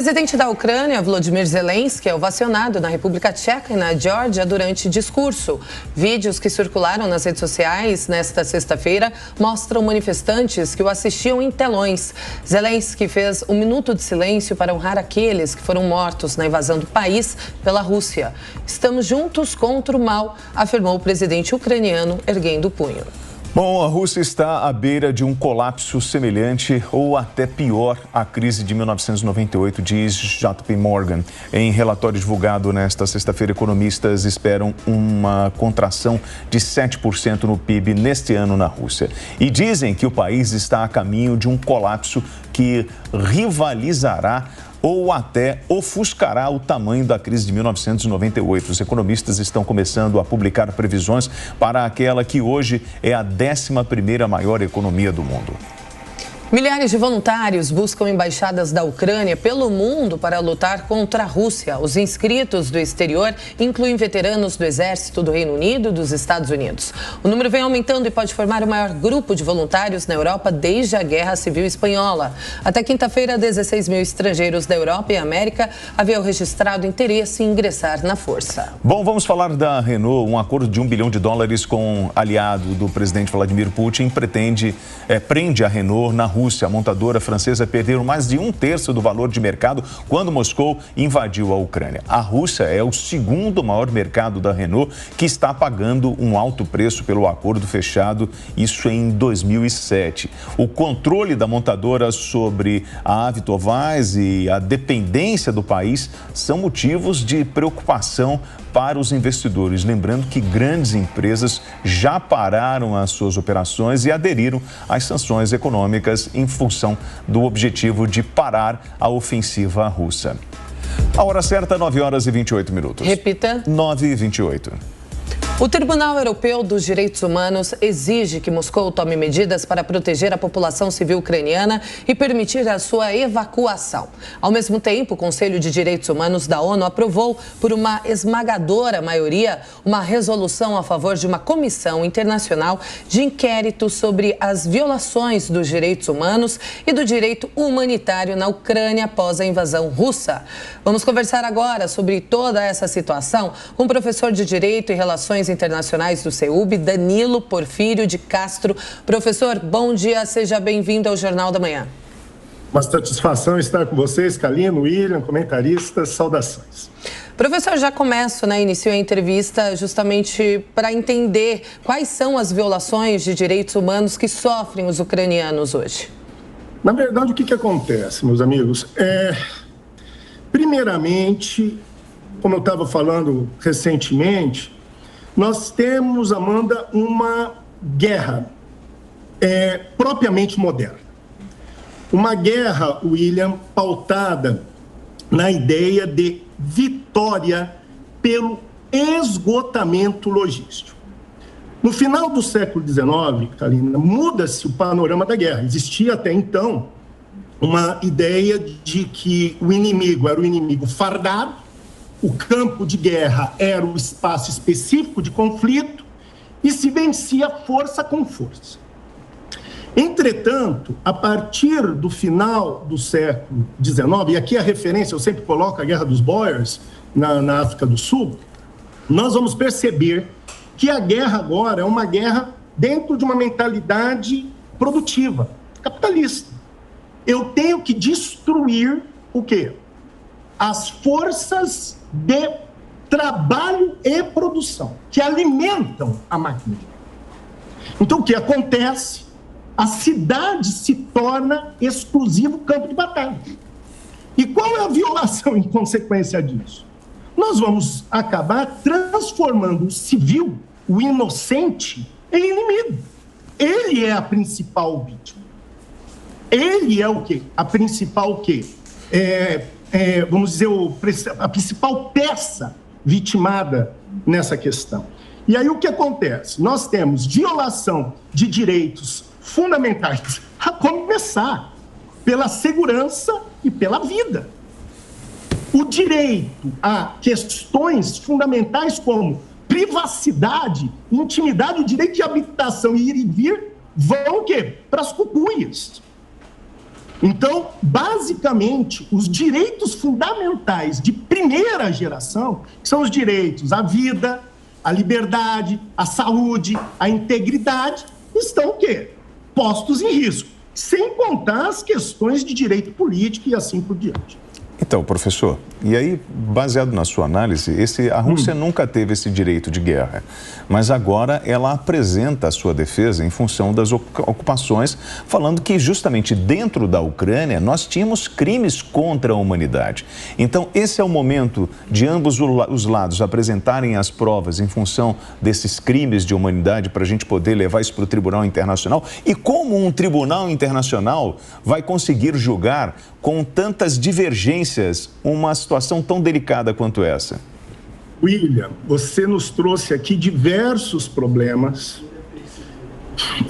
O presidente da Ucrânia, Volodymyr Zelensky, é ovacionado na República Tcheca e na Geórgia durante discurso. Vídeos que circularam nas redes sociais nesta sexta-feira mostram manifestantes que o assistiam em telões. Zelensky fez um minuto de silêncio para honrar aqueles que foram mortos na invasão do país pela Rússia. Estamos juntos contra o mal, afirmou o presidente ucraniano, erguendo o punho. Bom, a Rússia está à beira de um colapso semelhante ou até pior à crise de 1998, diz JP Morgan. Em relatório divulgado nesta sexta-feira, economistas esperam uma contração de 7% no PIB neste ano na Rússia. E dizem que o país está a caminho de um colapso que rivalizará ou até ofuscará o tamanho da crise de 1998. Os economistas estão começando a publicar previsões para aquela que hoje é a 11ª maior economia do mundo. Milhares de voluntários buscam embaixadas da Ucrânia pelo mundo para lutar contra a Rússia. Os inscritos do exterior incluem veteranos do Exército do Reino Unido e dos Estados Unidos. O número vem aumentando e pode formar o maior grupo de voluntários na Europa desde a Guerra Civil Espanhola. Até quinta-feira, 16 mil estrangeiros da Europa e América haviam registrado interesse em ingressar na força. Bom, vamos falar da Renault. Um acordo de $1 bilhão com aliado do presidente Vladimir Putin prende a Renault na Rússia. A montadora francesa perdeu mais de 1/3 do valor de mercado quando Moscou invadiu a Ucrânia. A Rússia é o segundo maior mercado da Renault, que está pagando um alto preço pelo acordo fechado, isso em 2007. O controle da montadora sobre a Avtovaz e a dependência do país são motivos de preocupação para os investidores. Lembrando que grandes empresas já pararam as suas operações e aderiram às sanções econômicas em função do objetivo de parar a ofensiva russa. A hora certa, 9h28. Repita. 9h28. O Tribunal Europeu dos Direitos Humanos exige que Moscou tome medidas para proteger a população civil ucraniana e permitir a sua evacuação. Ao mesmo tempo, o Conselho de Direitos Humanos da ONU aprovou, por uma esmagadora maioria, uma resolução a favor de uma comissão internacional de inquérito sobre as violações dos direitos humanos e do direito humanitário na Ucrânia após a invasão russa. Vamos conversar agora sobre toda essa situação com o professor de Direito e Relações Internacionais do CEUB, Danilo Porfírio de Castro. Professor, bom dia, seja bem-vindo ao Jornal da Manhã. Uma satisfação estar com vocês, Kalino, William, comentaristas, saudações. Professor, já começo, iniciou a entrevista justamente para entender quais são as violações de direitos humanos que sofrem os ucranianos hoje. Na verdade, o que acontece, meus amigos? Primeiramente, como eu estava falando recentemente, nós temos, Amanda, uma guerra propriamente moderna. Uma guerra, William, pautada na ideia de vitória pelo esgotamento logístico. No final do século XIX, Kalina, muda-se o panorama da guerra. Existia até então uma ideia de que o inimigo era o inimigo fardado, o campo de guerra era o espaço específico de conflito e se vencia força com força. Entretanto, a partir do final do século XIX, e aqui a referência, eu sempre coloco a Guerra dos Boers, na África do Sul, nós vamos perceber que a guerra agora é uma guerra dentro de uma mentalidade produtiva, capitalista. Eu tenho que destruir o quê? As forças de trabalho e produção, que alimentam a máquina. Então, o que acontece? A cidade se torna exclusivo campo de batalha. E qual é a violação em consequência disso? Nós vamos acabar transformando o civil, o inocente, em inimigo. Ele é a principal vítima. Ele é o quê? A principal o quê? Vamos dizer, a principal peça vitimada nessa questão. E aí o que acontece? Nós temos violação de direitos fundamentais, a começar pela segurança e pela vida. O direito a questões fundamentais como privacidade, intimidade, o direito de habitação e ir e vir vão o quê? Para as cucuias. Então, basicamente, os direitos fundamentais de primeira geração, que são os direitos à vida, à liberdade, à saúde, à integridade, estão o quê? Postos em risco, sem contar as questões de direito político e assim por diante. Então, professor, e aí, baseado na sua análise, a Rússia nunca teve esse direito de guerra, mas agora ela apresenta a sua defesa em função das ocupações, falando que justamente dentro da Ucrânia nós tínhamos crimes contra a humanidade. Então, esse é o momento de ambos os lados apresentarem as provas em função desses crimes de humanidade para a gente poder levar isso para o Tribunal Internacional. E como um Tribunal Internacional vai conseguir julgar com tantas divergências uma situação tão delicada quanto essa? William, você nos trouxe aqui diversos problemas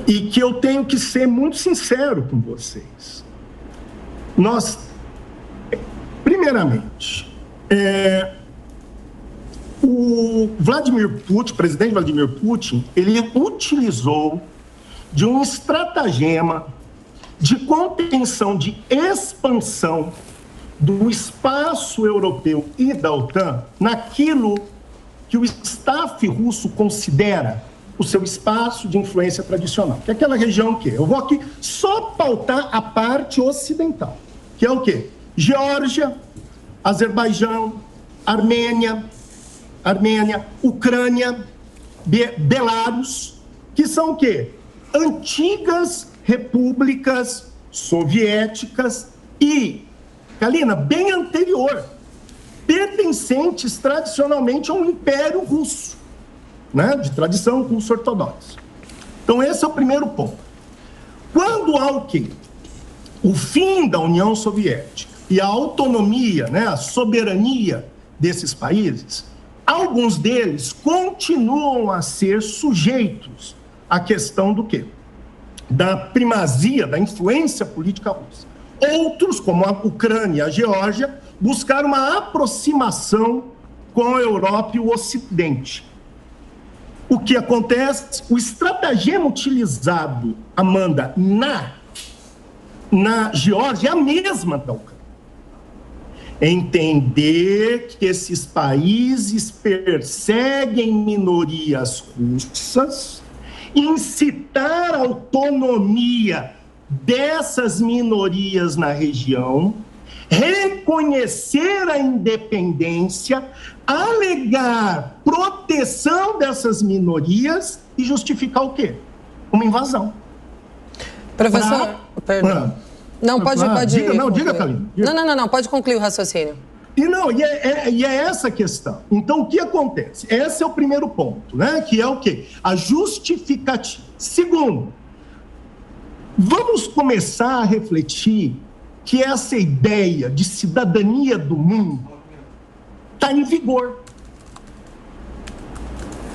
e que eu tenho que ser muito sincero com vocês. Primeiramente, o presidente Vladimir Putin, ele utilizou de um estratagema de contenção, de expansão do espaço europeu e da OTAN naquilo que o staff russo considera o seu espaço de influência tradicional, que é aquela região que eu vou aqui só pautar a parte ocidental, que é o quê? Geórgia, Azerbaijão, Armênia, Ucrânia, Belarus, que são o quê? Antigas repúblicas soviéticas e, Kalina, bem anterior, pertencentes tradicionalmente ao Império Russo, né? De tradição russo-ortodoxa. Então, esse é o primeiro ponto. Quando há o fim da União Soviética e a autonomia, né? A soberania desses países, alguns deles continuam a ser sujeitos à questão do quê? Da primazia, da influência política russa. Outros, como a Ucrânia e a Geórgia, buscaram uma aproximação com a Europa e o Ocidente. O que acontece? O estratagema utilizado, Amanda, na Geórgia é a mesma da Ucrânia. Entender que esses países perseguem minorias russas, incitar a autonomia dessas minorias na região, reconhecer a independência, alegar proteção dessas minorias e justificar o quê? Uma invasão. Professor, perdão. Não, pode diga, Kalina. Não, pode concluir o raciocínio. E é essa a questão. Então, o que acontece? Esse é o primeiro ponto, né? Que é o quê? A justificativa. Segundo, vamos começar a refletir que essa ideia de cidadania do mundo está em vigor.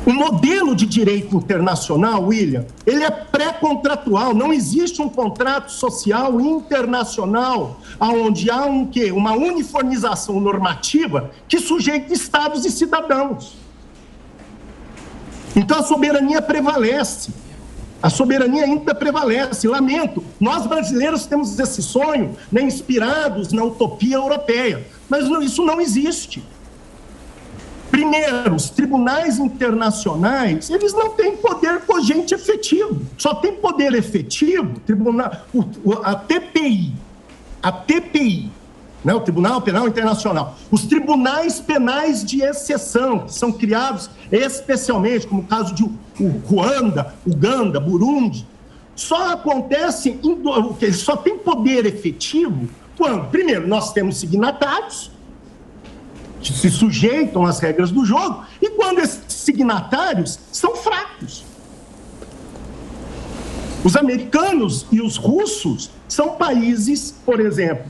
O modelo de direito internacional, William, ele é pré-contratual. Não existe um contrato social internacional onde há uma uniformização normativa que sujeita estados e cidadãos. Então, a soberania prevalece. A soberania ainda prevalece. Lamento, nós brasileiros temos esse sonho, né, inspirados na utopia europeia, mas isso não existe. Primeiro, os tribunais internacionais, eles não têm poder cogente efetivo. Só tem poder efetivo a TPI, né, o Tribunal Penal Internacional. Os tribunais penais de exceção, que são criados especialmente, como o caso de Ruanda, Uganda, Burundi, só acontece, só tem poder efetivo quando, primeiro, nós temos signatários, que se sujeitam às regras do jogo, e quando esses signatários são fracos. Os americanos e os russos são países, por exemplo,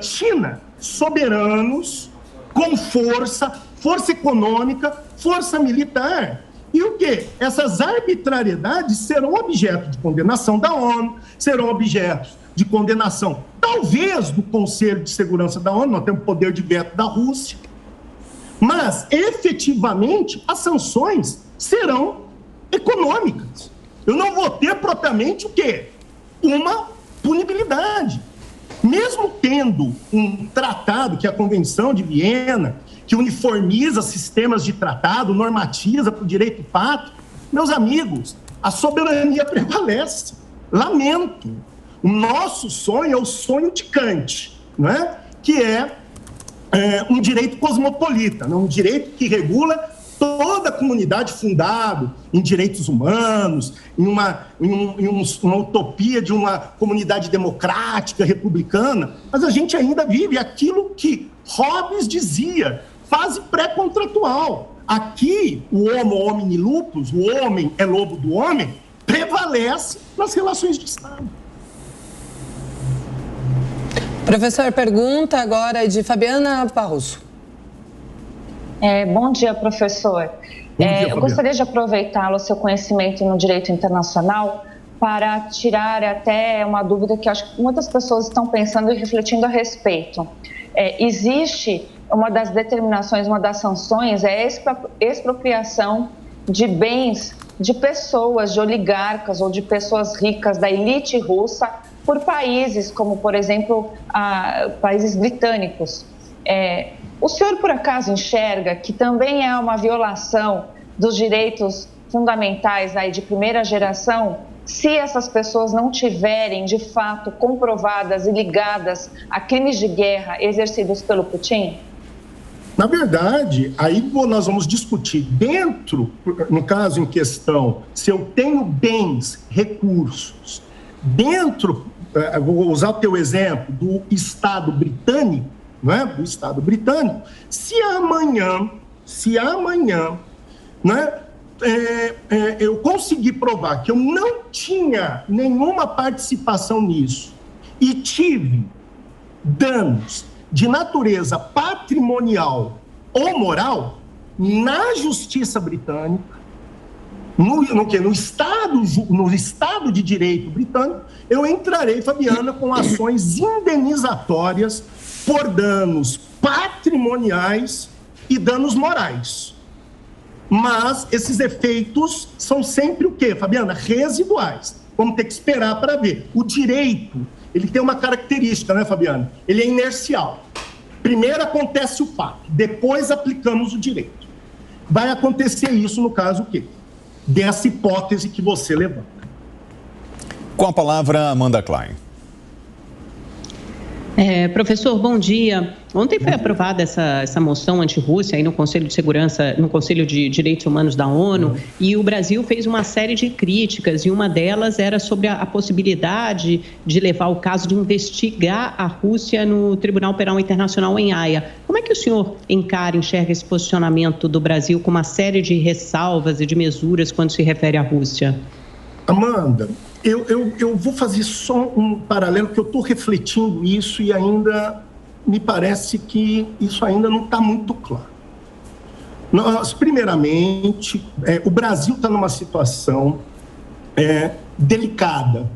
China, soberanos, com força econômica, força militar. E o quê? Essas arbitrariedades serão objeto de condenação da ONU, serão objetos de condenação, talvez, do Conselho de Segurança da ONU, nós temos poder de veto da Rússia, mas, efetivamente, as sanções serão econômicas. Eu não vou ter propriamente o quê? Uma punibilidade. Mesmo tendo um tratado, que é a Convenção de Viena, que uniformiza sistemas de tratado, normatiza para o direito pátrio, meus amigos, a soberania prevalece. Lamento. O nosso sonho é o sonho de Kant, não é? Que é um direito cosmopolita, um direito que regula toda a comunidade fundado em direitos humanos, em uma utopia de uma comunidade democrática, republicana, mas a gente ainda vive aquilo que Hobbes dizia, fase pré-contratual. Aqui, o homo homini lupus, o homem é lobo do homem, prevalece nas relações de Estado. Professor, pergunta agora de Fabiana Barroso. Bom dia, professor. Bom dia, eu gostaria de aproveitá-lo, seu conhecimento no direito internacional, para tirar até uma dúvida que acho que muitas pessoas estão pensando e refletindo a respeito. Existe uma das determinações, uma das sanções, é a expropriação de bens de pessoas, de oligarcas ou de pessoas ricas da elite russa por países como, por exemplo, países britânicos. O senhor, por acaso, enxerga que também é uma violação dos direitos fundamentais aí de primeira geração se essas pessoas não tiverem, de fato, comprovadas e ligadas a crimes de guerra exercidos pelo Putin? Na verdade, aí nós vamos discutir dentro, no caso em questão, se eu tenho bens, recursos, dentro, vou usar o teu exemplo, do Estado britânico, não é? Do Estado britânico, se amanhã, né, eu conseguir provar que eu não tinha nenhuma participação nisso e tive danos de natureza patrimonial ou moral, na justiça britânica, no Estado de Direito britânico, eu entrarei, Fabiana, com ações indenizatórias por danos patrimoniais e danos morais. Mas esses efeitos são sempre o quê, Fabiana? Residuais. Vamos ter que esperar para ver. O direito, ele tem uma característica, né, Fabiana? Ele é inercial. Primeiro acontece o fato, depois aplicamos o direito. Vai acontecer isso no caso o quê? Dessa hipótese que você levanta. Com a palavra, Amanda Klein. Professor, bom dia. Ontem foi aprovada essa moção anti-Rússia aí no Conselho de Segurança, no Conselho de Direitos Humanos da ONU, e o Brasil fez uma série de críticas, e uma delas era sobre a possibilidade de levar o caso de investigar a Rússia no Tribunal Penal Internacional em Haia. Como é que o senhor enxerga esse posicionamento do Brasil com uma série de ressalvas e de mesuras quando se refere à Rússia? Amanda, eu vou fazer só um paralelo, que eu estou refletindo isso e ainda me parece que isso ainda não está muito claro. Nós, primeiramente, o Brasil está numa situação delicada,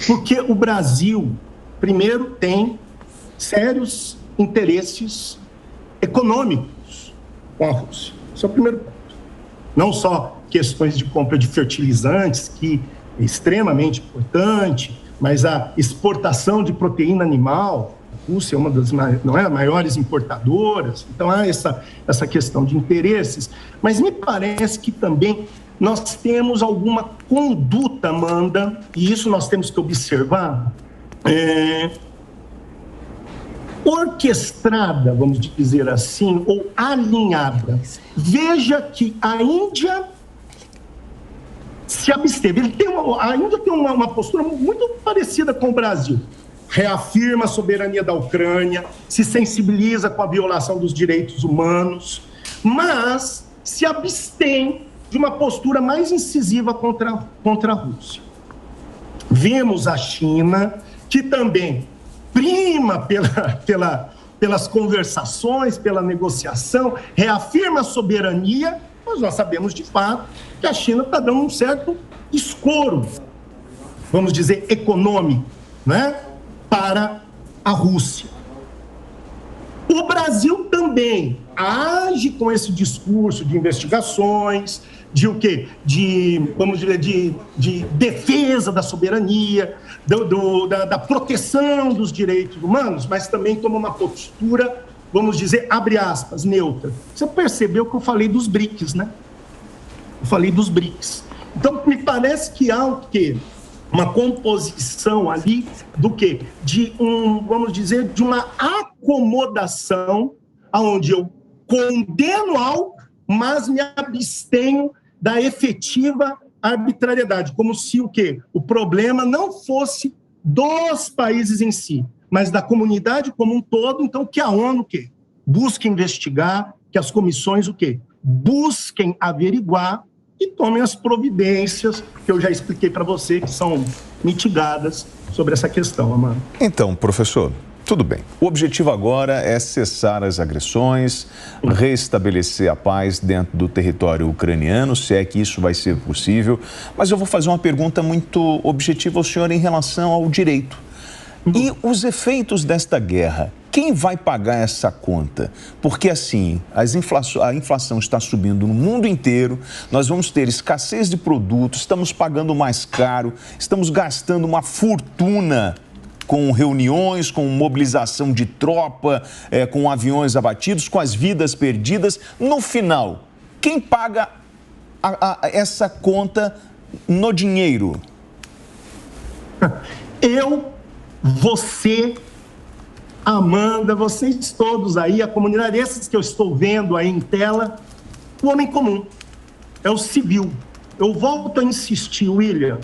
porque o Brasil, primeiro, tem sérios interesses econômicos com a Rússia. Esse é o primeiro ponto. Não só questões de compra de fertilizantes, que é extremamente importante, mas a exportação de proteína animal, a Rússia é uma das maiores importadoras, então há essa questão de interesses, mas me parece que também nós temos alguma conduta, Amanda, e isso nós temos que observar, orquestrada, vamos dizer assim, ou alinhada. Veja que a Índia se absteve. A Índia tem uma postura muito parecida com o Brasil. Reafirma a soberania da Ucrânia, se sensibiliza com a violação dos direitos humanos, mas se abstém de uma postura mais incisiva contra a Rússia. Vemos a China, que também prima pelas conversações, pela negociação, reafirma a soberania, mas nós sabemos de fato que a China está dando um certo escoro, vamos dizer, econômico, né, para a Rússia. O Brasil também também age com esse discurso de investigações, de o quê? Vamos dizer, de defesa da soberania, da proteção dos direitos humanos, mas também toma uma postura, vamos dizer, abre aspas, neutra. Você percebeu que eu falei dos BRICS, né? Eu falei dos BRICS. Então, me parece que há o quê? Uma composição ali do quê? Vamos dizer, de uma acomodação onde eu condeno algo, mas me abstenho da efetiva arbitrariedade, como se o quê? O problema não fosse dos países em si, mas da comunidade como um todo. Então, que a ONU o quê? Busque investigar, que as comissões o quê? Busquem averiguar e tomem as providências que eu já expliquei para você, que são mitigadas sobre essa questão, Amanda. Então, professor, tudo bem. O objetivo agora é cessar as agressões, restabelecer a paz dentro do território ucraniano, se é que isso vai ser possível. Mas eu vou fazer uma pergunta muito objetiva ao senhor em relação ao direito. E os efeitos desta guerra? Quem vai pagar essa conta? Porque, assim, a inflação está subindo no mundo inteiro, nós vamos ter escassez de produtos, estamos pagando mais caro, estamos gastando uma fortuna com reuniões, com mobilização de tropa, com aviões abatidos, com as vidas perdidas. No final, quem paga essa conta no dinheiro? Eu, você, Amanda, vocês todos aí, a comunidade, esses que eu estou vendo aí em tela, o homem comum, é o civil. Eu volto a insistir, William,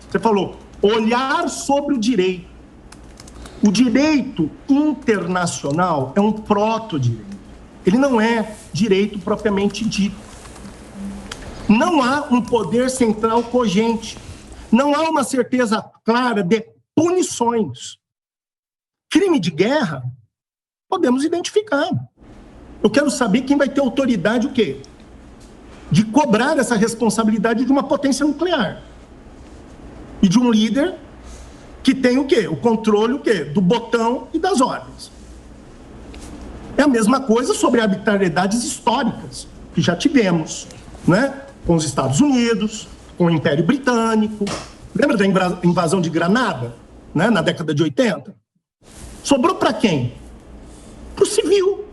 você falou, olhar sobre o direito. O direito internacional é um proto-direito. Ele não é direito propriamente dito. Não há um poder central cogente. Não há uma certeza clara de punições. Crime de guerra, podemos identificar. Eu quero saber quem vai ter autoridade o quê? De cobrar essa responsabilidade de uma potência nuclear. E de um líder que tem o quê? O controle o quê? Do botão e das ordens. É a mesma coisa sobre arbitrariedades históricas, que já tivemos, né? Com os Estados Unidos, com o Império Britânico. Lembra da invasão de Granada, né? Na década de 80? Sobrou para quem? Para o civil.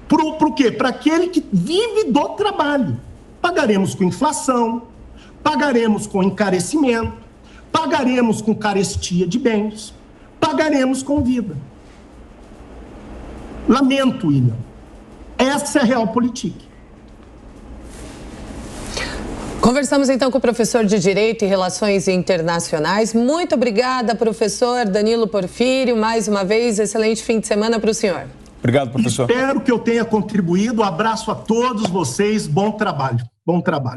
Para o quê? Para aquele que vive do trabalho. Pagaremos com inflação, pagaremos com encarecimento, pagaremos com carestia de bens, pagaremos com vida. Lamento, William. Essa é a realpolitik. Conversamos então com o professor de Direito e Relações Internacionais. Muito obrigada, professor Danilo Porfírio. Mais uma vez, excelente fim de semana para o senhor. Obrigado, professor. Espero que eu tenha contribuído. Abraço a todos vocês. Bom trabalho. Bom trabalho.